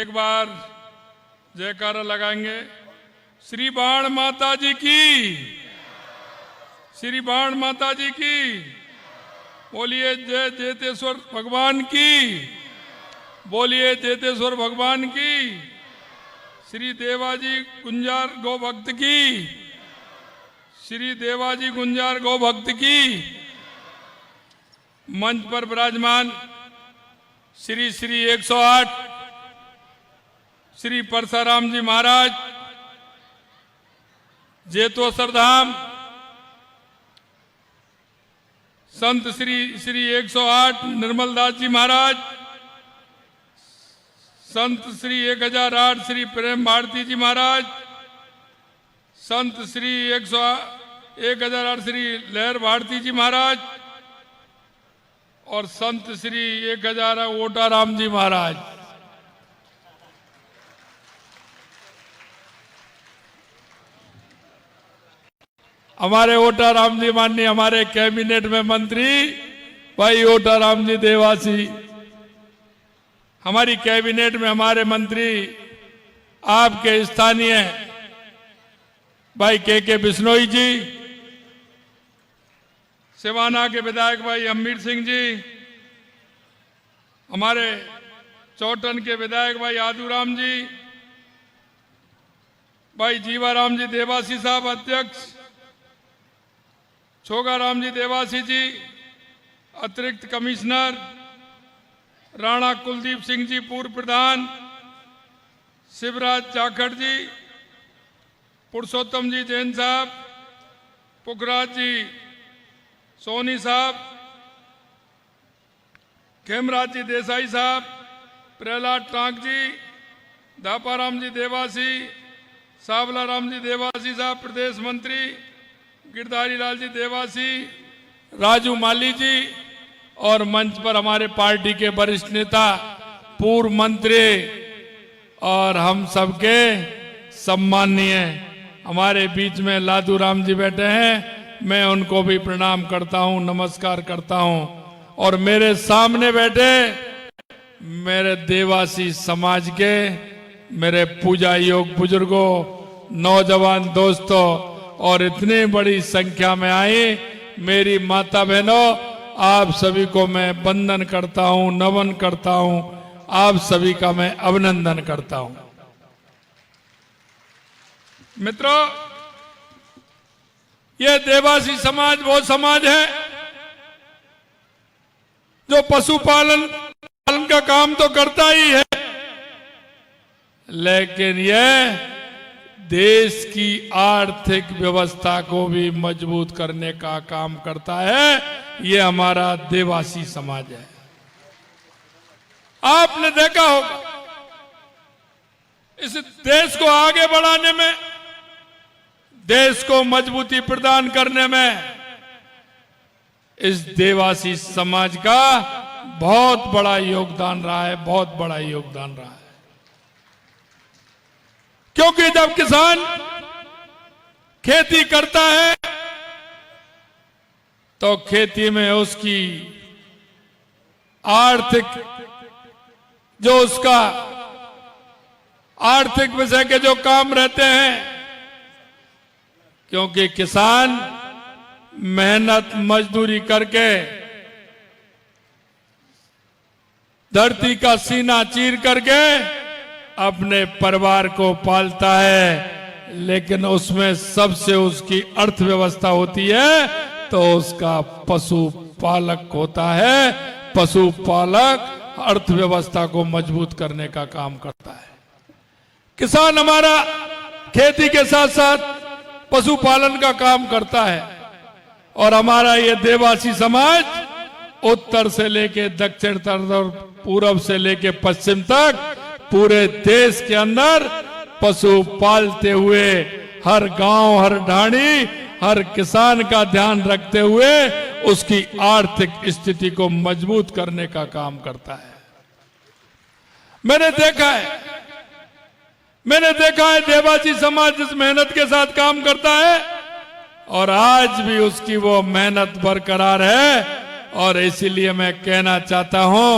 एक बार जयकारा लगाएंगे। श्री बाण माता जी की, श्री बाण माता जी की। बोलिए जय जेतेश्वर भगवान की, बोलिए जेतेश्वर भगवान की। श्री देवाजी गुंजार गौ भक्त की, श्री देवाजी गुंजार गौ भक्त की। मंच पर विराजमान श्री श्री 108 श्री परसाराम जी महाराज, जेतोसर धाम, संत श्री श्री 108 निर्मल दास जी महाराज, संत श्री 1008 श्री प्रेम भारती जी महाराज, संत श्री 1008 श्री लहर भारती जी महाराज और संत श्री 1000 ओटाराम जी महाराज। हमारे ओटाराम जी माननीय हमारे कैबिनेट में मंत्री भाई ओटाराम जी देवासी, हमारी कैबिनेट में हमारे मंत्री आपके स्थानीय भाई के बिश्नोई जी, सिवाना के विधायक भाई अम्मीर सिंह जी, हमारे चौटन के विधायक भाई आदूराम जी, भाई जीवाराम जी देवासी साहब अध्यक्ष, छोगाराम जी देवासी जी अतिरिक्त कमिश्नर, राणा कुलदीप सिंह जी पूर्व प्रधान, शिवराज जाखड़ जी, पुरुषोत्तम जी जैन साहब, पुखराज जी सोनी साहब, खेमराज जी देसाई साहब, प्रहलाद टांक जी, दापाराम जी देवासी, सावला राम जी देवासी साहब प्रदेश मंत्री, गिरधारी लाल जी देवासी, राजू माली जी और मंच पर हमारे पार्टी के वरिष्ठ नेता पूर्व मंत्री और हम सबके सम्माननीय हमारे बीच में लादू राम जी बैठे हैं। मैं उनको भी प्रणाम करता हूं, नमस्कार करता हूं। और मेरे सामने बैठे मेरे देवासी समाज के मेरे पूजा योग बुजुर्गों, नौजवान दोस्तों और इतनी बड़ी संख्या में आई मेरी माता बहनों, आप सभी को मैं वंदन करता हूं, नमन करता हूं, आप सभी का मैं अभिनंदन करता हूं। मित्रों, यह देवासी समाज वो समाज है जो पशुपालन का काम तो करता ही है, लेकिन यह देश की आर्थिक व्यवस्था को भी मजबूत करने का काम करता है। यह हमारा देवासी समाज है। आपने देखा होगा इस देश को आगे बढ़ाने में, देश को मजबूती प्रदान करने में इस देवासी समाज का बहुत बड़ा योगदान रहा है, बहुत बड़ा योगदान रहा है। क्योंकि जब किसान खेती करता है तो खेती में उसकी उसका आर्थिक विषय के जो काम रहते हैं, क्योंकि किसान मेहनत मजदूरी करके धरती का सीना चीर करके अपने परिवार को पालता है, लेकिन उसमें सबसे उसकी अर्थव्यवस्था होती है तो उसका पशुपालक होता है। पशुपालक अर्थव्यवस्था को मजबूत करने का काम करता है। किसान हमारा खेती के साथ साथ पशुपालन का काम करता है और हमारा ये देवासी समाज उत्तर से लेके दक्षिण तक और पूरब से लेके पश्चिम तक पूरे देश के अंदर पशु पालते हुए हर गांव, हर ढाणी, हर किसान का ध्यान रखते हुए उसकी आर्थिक स्थिति को मजबूत करने का काम करता है। मैंने देखा है देवासी समाज जिस मेहनत के साथ काम करता है और आज भी उसकी वो मेहनत बरकरार है। और इसीलिए मैं कहना चाहता हूं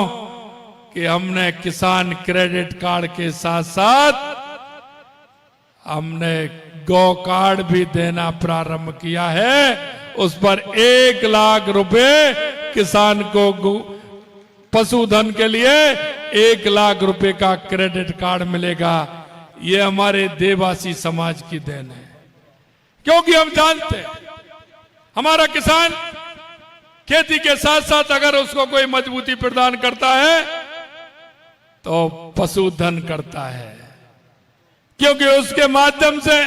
कि हमने किसान क्रेडिट कार्ड के साथ साथ हमने गौ कार्ड भी देना प्रारंभ किया है। उस पर 1 लाख रुपए किसान को पशुधन के लिए 1 लाख रुपए का क्रेडिट कार्ड मिलेगा। ये हमारे देवासी समाज की देन है, क्योंकि हम जानते हैं हमारा किसान खेती के साथ साथ अगर उसको कोई मजबूती प्रदान करता है तो पशुधन करता है, क्योंकि उसके माध्यम से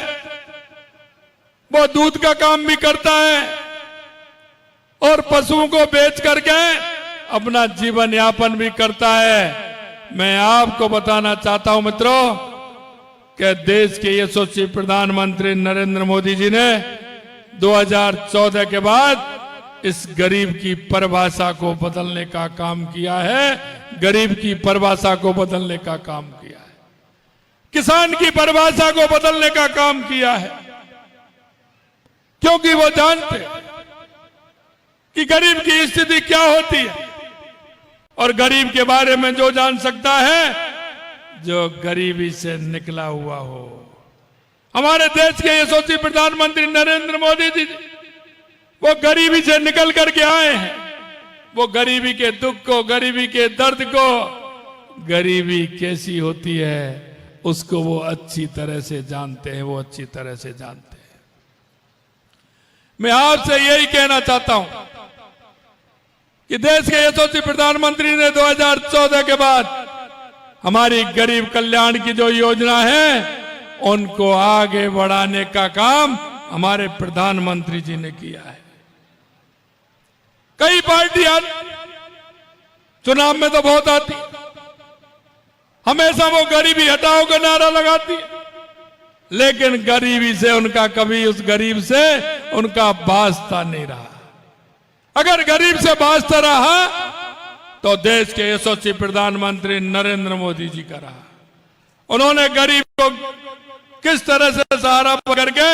वो दूध का काम भी करता है और पशुओं को बेच करके अपना जीवन यापन भी करता है। मैं आपको बताना चाहता हूं मित्रों कि देश के यशस्वी प्रधानमंत्री नरेंद्र मोदी जी ने 2014 के बाद इस गरीब की परिभाषा को बदलने का काम किया है। गरीब की परिभाषा को बदलने का काम किया है, किसान की परिभाषा को बदलने का काम किया है, क्योंकि वो जानते कि गरीब की स्थिति क्या होती है। और गरीब के बारे में जो जान सकता है, जो गरीबी से निकला हुआ हो। हमारे देश के यशस्वी प्रधानमंत्री नरेंद्र मोदी जी वो गरीबी से निकल करके आए हैं। वो गरीबी के दुख को, गरीबी के दर्द को, गरीबी कैसी होती है उसको वो अच्छी तरह से जानते हैं, वो अच्छी तरह से जानते हैं। मैं आपसे यही कहना चाहता हूं कि देश के यशस्वी प्रधानमंत्री ने 2014 के बाद हमारी गरीब कल्याण की जो योजना है उनको आगे बढ़ाने का काम हमारे प्रधानमंत्री जी ने किया है। कई पार्टियां चुनाव में तो बहुत आती, हमेशा वो गरीबी हटाओ का नारा लगाती, लेकिन गरीबी से उनका कभी उस गरीब से उनका वास्ता नहीं रहा। अगर गरीब से वास्ता रहा तो देश के यशस्वी प्रधानमंत्री नरेंद्र मोदी जी का रहा। उन्होंने गरीब को किस तरह से सहारा पकड़ के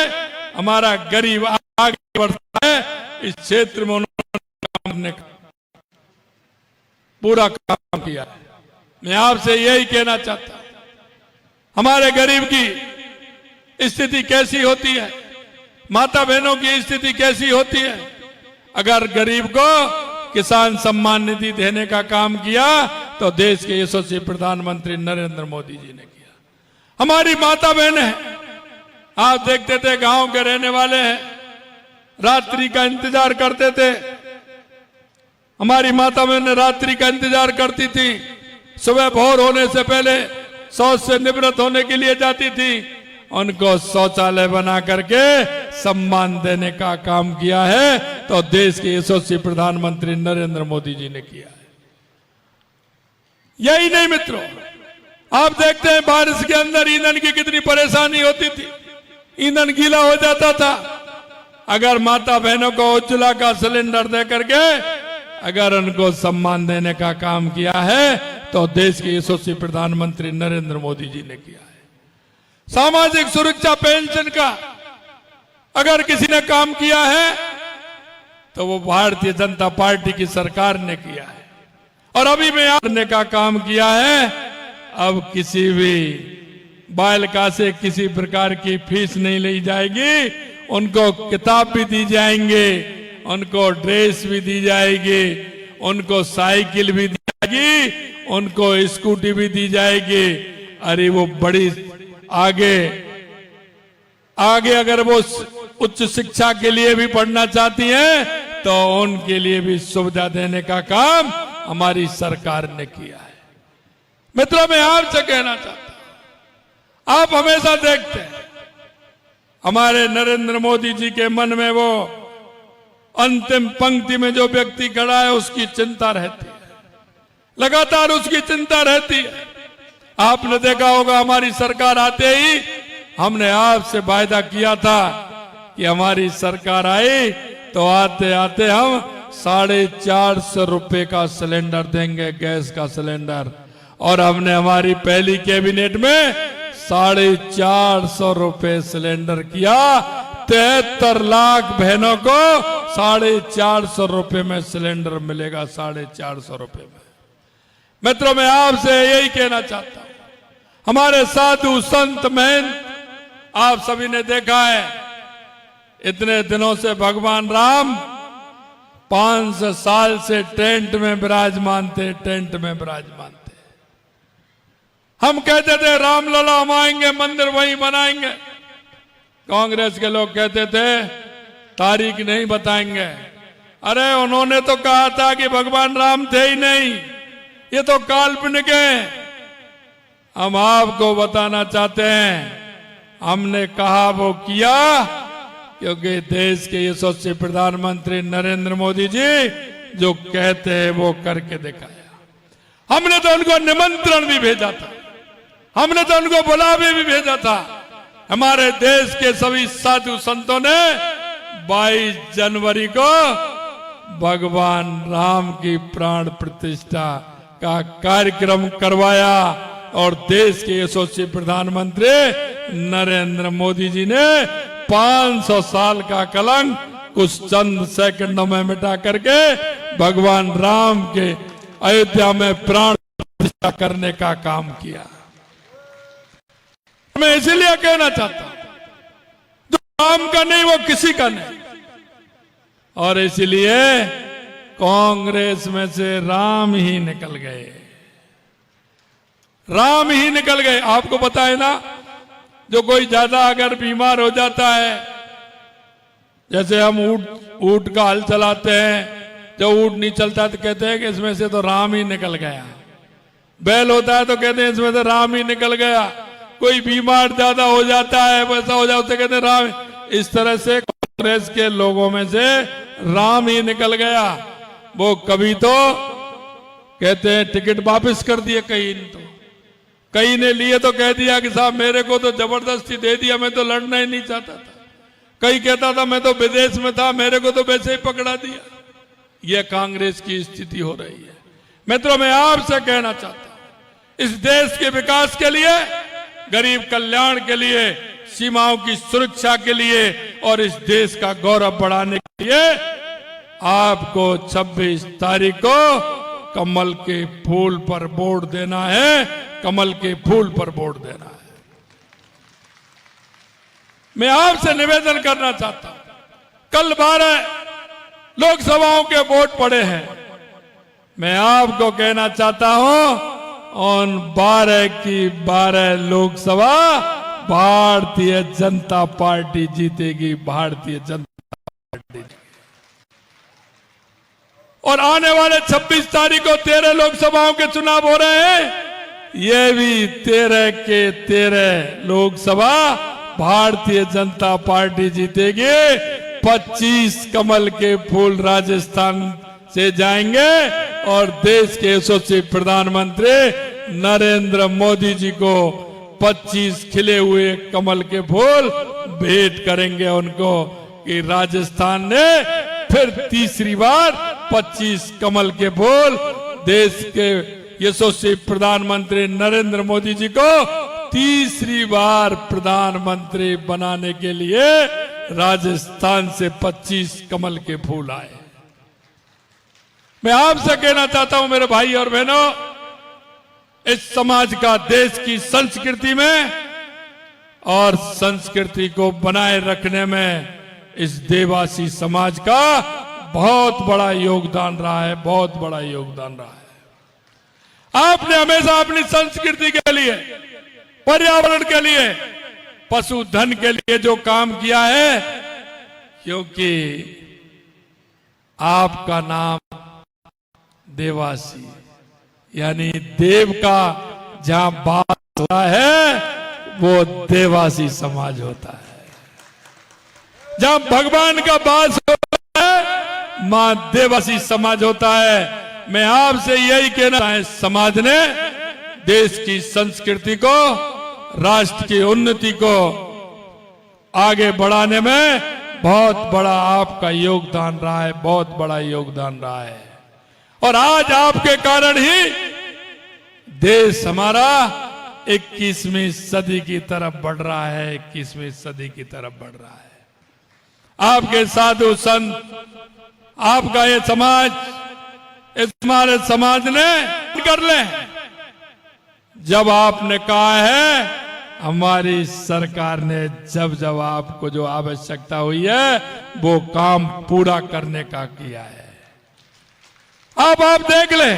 हमारा गरीब आगे बढ़ता है, इस क्षेत्र में उन्होंने काम करने का पूरा काम किया। मैं आपसे यही कहना चाहता हूं, हमारे गरीब की स्थिति कैसी होती है, माता बहनों की स्थिति कैसी होती है। अगर गरीब को किसान सम्मान निधि देने का काम किया तो देश के यशस्वी प्रधानमंत्री नरेंद्र मोदी जी ने किया। हमारी माता बहन है, आप देखते थे गांव के रहने वाले हैं, रात्रि का इंतजार करते थे। हमारी माता बहन रात्रि का इंतजार करती थी, सुबह भोर होने से पहले शौच से निवृत्त होने के लिए जाती थी। उनको शौचालय बना करके सम्मान देने का काम किया है तो देश के यशस्वी प्रधानमंत्री नरेंद्र मोदी जी ने किया है। यही नहीं मित्रों, आप देखते हैं बारिश के अंदर ईंधन की कितनी परेशानी होती थी, ईंधन गीला हो जाता था। अगर माता बहनों को उज्ज्वला का सिलेंडर दे करके अगर उनको सम्मान देने का काम किया है तो देश के यशस्वी प्रधानमंत्री नरेंद्र मोदी जी ने किया है। सामाजिक सुरक्षा पेंशन का अगर किसी ने काम किया है तो वो भारतीय जनता पार्टी की सरकार ने किया है। और अभी में करने का काम किया है। अब किसी भी बालिका से किसी प्रकार की फीस नहीं ली जाएगी, उनको किताब भी दी जाएंगे, उनको ड्रेस भी दी जाएगी, उनको साइकिल भी दी जाएगी, उनको स्कूटी भी दी जाएगी। अरे वो बड़ी आगे अगर वो उच्च शिक्षा के लिए भी पढ़ना चाहती हैं तो उनके लिए भी सुविधा देने का काम हमारी सरकार ने किया है। मित्रों, मैं आपसे कहना चाहता हूं, आप हमेशा देखते हैं हमारे नरेंद्र मोदी जी के मन में वो अंतिम पंक्ति में जो व्यक्ति खड़ा है उसकी चिंता रहती है, लगातार उसकी चिंता रहती है। आपने देखा होगा हमारी सरकार आते ही हमने आपसे वायदा किया था कि हमारी सरकार आई तो आते आते हम 450 रुपए का सिलेंडर देंगे, गैस का सिलेंडर। और हमने हमारी पहली कैबिनेट में 450 रुपए सिलेंडर किया। 73 लाख बहनों को 450 रुपए में सिलेंडर मिलेगा, 450 रुपए में। मित्रों, मैं आपसे यही कहना चाहता हूं, हमारे साधु संत महंत, आप सभी ने देखा है इतने दिनों से भगवान राम 500 साल से टेंट में विराजमान थे, टेंट में विराजमान थे। हम कहते थे रामलला हम आएंगे, मंदिर वहीं बनाएंगे। कांग्रेस के लोग कहते थे तारीख नहीं बताएंगे। अरे उन्होंने तो कहा था कि भगवान राम थे ही नहीं, ये तो काल्पनिक है। हम आपको बताना चाहते हैं, हमने कहा वो किया, क्योंकि देश के यशस्वी प्रधानमंत्री नरेंद्र मोदी जी जो कहते हैं वो करके दिखाया। हमने तो उनको निमंत्रण भी भेजा था, हमने तो उनको बुलावे भी भेजा था। हमारे देश के सभी साधु संतों ने 22 जनवरी को भगवान राम की प्राण प्रतिष्ठा का कार्यक्रम करवाया और देश के यशस्वी प्रधानमंत्री नरेंद्र मोदी जी ने 500 साल का कलंक कुछ चंद सेकंडों में मिटा करके भगवान राम के अयोध्या में प्राण प्रतिष्ठा करने का काम किया। मैं इसलिए कहना चाहता हूं, जो राम का नहीं वो किसी का नहीं, और इसलिए कांग्रेस में से राम ही निकल गए, राम ही निकल गए। आपको पता है ना, जो कोई ज्यादा अगर बीमार हो जाता है, जैसे हम ऊंट का हल चलाते हैं, जब ऊंट नहीं चलता तो कहते हैं कि इसमें से तो राम ही निकल गया। बैल होता है तो कहते हैं इसमें से राम ही निकल गया। कोई बीमार ज्यादा हो जाता है, वैसा हो जाता है, कहते हैं राम। इस तरह से कांग्रेस के लोगों में से राम ही निकल गया। वो कभी तो कहते हैं टिकट वापस कर दिए, कई ने लिए तो कह दिया कि साहब मेरे को तो जबरदस्ती दे दिया, मैं तो लड़ना ही नहीं चाहता था। कई कहता था मैं तो विदेश में था, मेरे को तो वैसे ही पकड़ा दिया। यह कांग्रेस की स्थिति हो रही है। मित्रों, मैं आपसे कहना चाहता हूं, इस देश के विकास के लिए, गरीब कल्याण के लिए, सीमाओं की सुरक्षा के लिए और इस देश का गौरव बढ़ाने के लिए आपको 26 तारीख को कमल के फूल पर वोट देना है, कमल के फूल पर वोट देना है। मैं आपसे निवेदन करना चाहता हूं, कल 12 लोकसभाओं के वोट पड़े हैं। मैं आपको कहना चाहता हूं, उन 12 की 12 लोकसभा भारतीय जनता पार्टी जीतेगी, भारतीय जनता पार्टी। और आने वाले 26 तारीख को 13 लोकसभाओं के चुनाव हो रहे हैं। ये भी 13 के 13 लोकसभा भारतीय जनता पार्टी जीतेगी। 25 कमल के फूल राजस्थान से जाएंगे और देश के यशस्वी प्रधानमंत्री नरेंद्र मोदी जी को 25 खिले हुए कमल के फूल भेंट करेंगे उनको, कि राजस्थान ने फिर तीसरी बार 25 कमल के फूल देश के यशस्वी प्रधानमंत्री नरेंद्र मोदी जी को तीसरी बार प्रधानमंत्री बनाने के लिए राजस्थान से 25 कमल के फूल आए। मैं आपसे कहना चाहता हूं मेरे भाई और बहनों, इस समाज का देश की संस्कृति में और संस्कृति को बनाए रखने में इस देवासी समाज का बहुत बड़ा योगदान रहा है, बहुत बड़ा योगदान रहा है। आपने हमेशा अपनी संस्कृति के लिए, पर्यावरण के लिए, पशुधन के लिए जो काम किया है, क्योंकि आपका नाम देवासी यानी देव का जहां वास होता है वो देवासी समाज होता है। जहां भगवान का वास होता है मां देवासी समाज होता है। मैं आपसे यही कहना है, समाज ने देश की संस्कृति को, राष्ट्र की उन्नति को आगे बढ़ाने में बहुत बड़ा आपका योगदान रहा है, बहुत बड़ा योगदान रहा है। और आज आपके कारण ही देश हमारा 21वीं सदी की तरफ बढ़ रहा है, 21वीं सदी की तरफ बढ़ रहा है। आपके साधु संत, आपका ये समाज, इस हमारे समाज ने कर लें। जब आपने कहा है, हमारी सरकार ने जब जब आपको जो आवश्यकता हुई है वो काम पूरा करने का किया है। अब आप देख लें,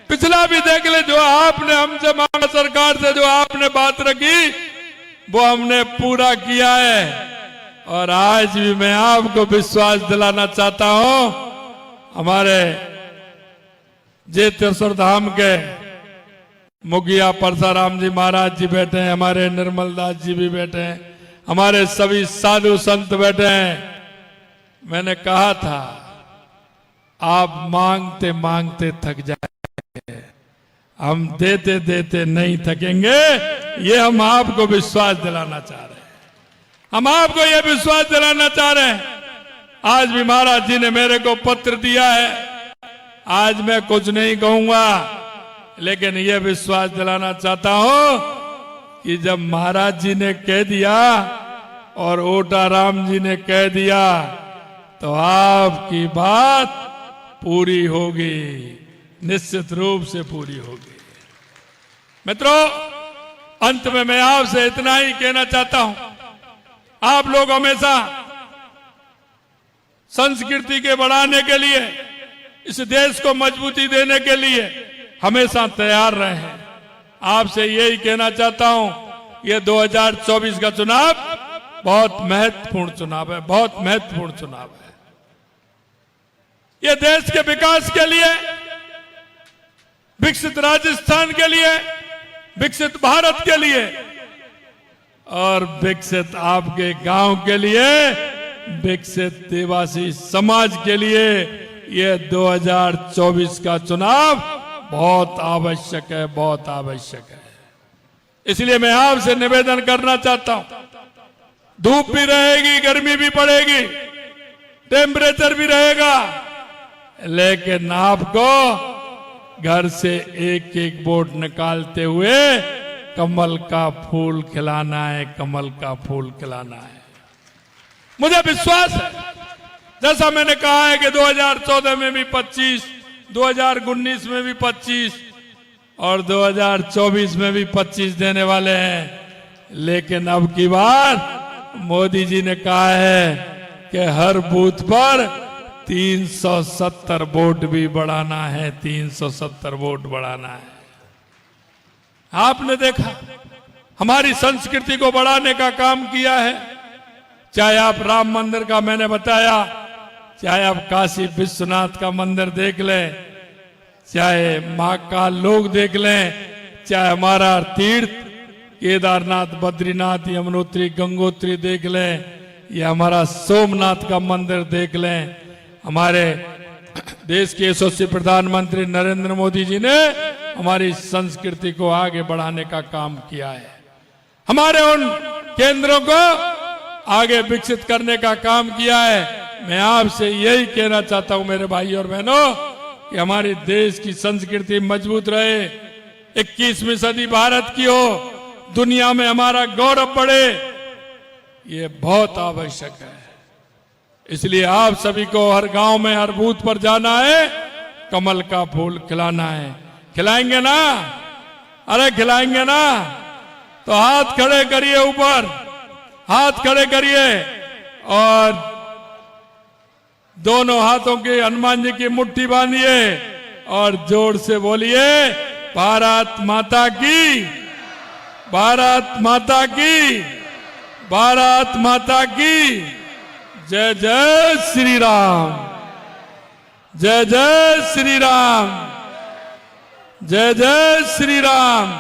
पिछला भी देख ले, जो आपने हमसे मांगा, सरकार से जो आपने बात रखी वो हमने पूरा किया है। और आज भी मैं आपको विश्वास दिलाना चाहता हूं, हमारे जेतेश्वर धाम के मुखिया परसाराम जी महाराज जी बैठे हैं, हमारे निर्मल दास जी भी बैठे हैं, हमारे सभी साधु संत बैठे हैं। मैंने कहा था आप मांगते मांगते थक जाएंगे, हम देते देते नहीं थकेंगे। ये हम आपको विश्वास दिलाना चाह रहे हैं, हम आपको ये विश्वास दिलाना चाह रहे हैं। आज भी महाराज जी ने मेरे को पत्र दिया है, आज मैं कुछ नहीं कहूंगा, लेकिन यह विश्वास दिलाना चाहता हूं कि जब महाराज जी ने कह दिया और ओटा राम जी ने कह दिया तो आपकी बात पूरी होगी, निश्चित रूप से पूरी होगी। मित्रों, अंत में मैं आपसे इतना ही कहना चाहता हूं, आप लोग हमेशा संस्कृति के बढ़ाने के लिए, इस देश को मजबूती देने के लिए हमेशा तैयार रहे हैं। आपसे यही कहना चाहता हूं, ये 2024 का चुनाव बहुत महत्वपूर्ण चुनाव है, बहुत महत्वपूर्ण चुनाव है। ये देश के विकास के लिए, विकसित राजस्थान के लिए, विकसित भारत के लिए और विकसित आपके गांव के लिए, विकसित देवासी समाज के लिए ये 2024 का चुनाव बहुत आवश्यक है, बहुत आवश्यक है। इसलिए मैं आपसे निवेदन करना चाहता हूं, धूप भी रहेगी, गर्मी भी पड़ेगी, टेम्परेचर भी रहेगा, लेकिन आपको घर से एक एक वोट निकालते हुए कमल का फूल खिलाना है, कमल का फूल खिलाना है। मुझे विश्वास है, जैसा मैंने कहा है कि 2014 में भी 25, 2019 में भी 25 और 2024 में भी 25 देने वाले हैं। लेकिन अब की बार मोदी जी ने कहा है कि हर बूथ पर 370 वोट भी बढ़ाना है, 370 वोट बढ़ाना है। आपने देखा, हमारी संस्कृति को बढ़ाने का काम किया है। चाहे आप राम मंदिर का मैंने बताया, चाहे आप काशी विश्वनाथ का मंदिर देख लें, चाहे महाकाल लोक देख लें, चाहे हमारा तीर्थ केदारनाथ, बद्रीनाथ, यमुनोत्री, गंगोत्री देख लें, या हमारा सोमनाथ का मंदिर देख लें। हमारे देश के यशस्वी प्रधानमंत्री नरेंद्र मोदी जी ने हमारी संस्कृति को आगे बढ़ाने का काम किया है। हमारे उन केंद्रों को आगे विकसित करने का काम किया है। मैं आपसे यही कहना चाहता हूं मेरे भाई और बहनों कि हमारे देश की संस्कृति मजबूत रहे, 21वीं सदी भारत की हो, दुनिया में हमारा गौरव बढ़े, ये बहुत आवश्यक है। इसलिए आप सभी को हर गांव में, हर बूथ पर जाना है, कमल का फूल खिलाना है। खिलाएंगे ना? अरे खिलाएंगे ना? तो हाथ खड़े करिए, ऊपर हाथ खड़े करिए और दोनों हाथों के हनुमान जी की मुट्ठी बांधिए और जोर से बोलिए, भारत माता की, भारत माता की, भारत माता की जय। जय श्री राम, जय जय श्री राम, जय जय श्री राम।